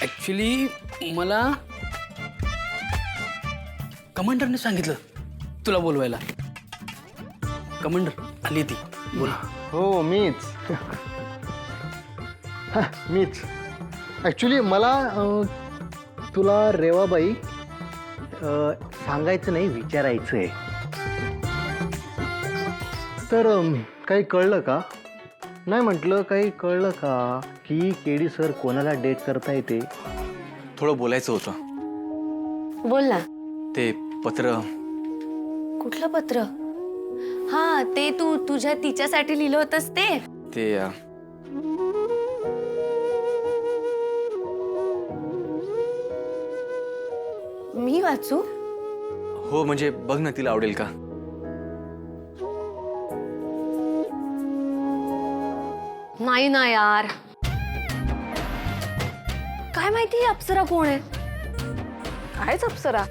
Actually मला कमांडरने सांगितलं तुला बोलवायला. कमांडर आली ती, बोला. हो मीच. मीच ॲक्च्युली मला तुला रेवाबाई सांगायचं नाही, विचारायचं आहे. तर काही कळलं का? नाही म्हटलं काही कळलं का की केडी सर कोणाला डेट करता येते? थोडं बोलायचं होतं. बोल ना. ते पत्र. कुठलं पत्र? हा, ते तू तुझ्या तिच्यासाठी लिहिलं होतंस ते. ते मी वाचू? हो म्हणजे बघ ना, तिला आवडेल का? नाही ना यार. काय माहिती ही अप्सरा कोण आहे? कायच अप्सरा?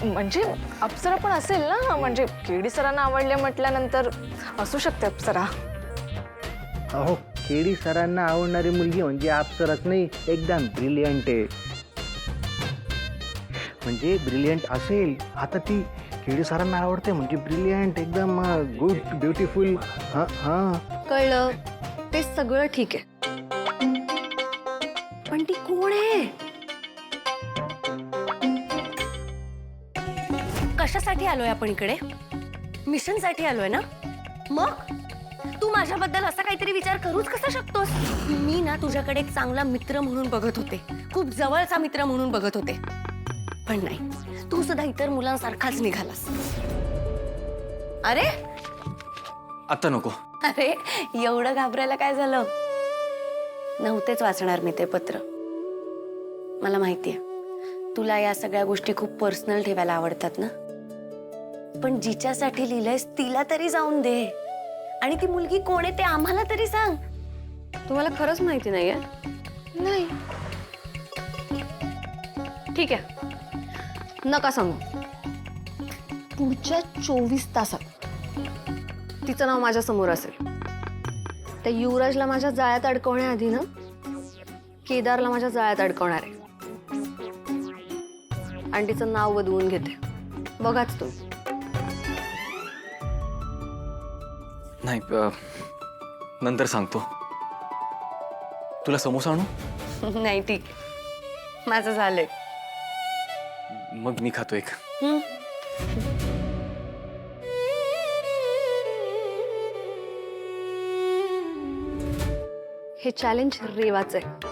म्हणजे अप्सरा पण असेल ना, म्हणजे केडी सरांना आवडले म्हटल्यानंतर असू शकते अप्सरा. अहो, केडी सरांना आवडणारी मुलगी म्हणजे अप्सराच नाही, एकदम ब्रिलियंट आहे. म्हणजे ब्रिलियंट असेल, आता ती केडी सरांना आवडते म्हणजे ब्रिलियंट, एकदम गुड, ब्युटिफुल. हां हां, कळलं, ते सगळं ठीक आहे, पण ती कोण आहे? कशासाठी आलोय आपण इकडे? मिशनसाठी आलोय ना? मग तू माझ्याबद्दल असा काहीतरी विचार करूच कसा शकतोस? मी ना तुझ्याकडे एक चांगला मित्र म्हणून बघत होते, खूप जवळचा मित्र म्हणून बघत होते, पण नाही, तू सुद्धा इतर मुलांसारखाच निघालास. अरे आता नको. अरे एवढं घाबरायला काय झालं? नव्हतेच वाचणार मी ते पत्र. मला माहितीये तुला या सगळ्या गोष्टी खूप पर्सनल ठेवायला आवडतात ना, पण जिच्यासाठी लिहिलंयस तिला तरी जाऊन दे. आणि ती मुलगी कोण आहे ते आम्हाला तरी सांग. तुम्हाला खरंच माहिती नाहीये? नाही. ठीक आहे, नका सांगू. पुढच्या 24 तासात तिचं नाव माझ्या समोर असेल. त्या युवराजला माझ्या जाळ्यात अडकवण्याआधी ना केदारला माझ्या जाळ्यात अडकवणार आहे आणि तिचं नाव बदलून घेते. बघाच तू. नाही, नंतर सांगतो. तुला समोसा आणू? नाही, ठीक, माझं झालंय. मग मी खातो एक. हे चॅलेंज रेवाचं आहे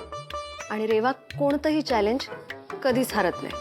आणि रेवा कोणतंही चॅलेंज कधीच हरत नाही.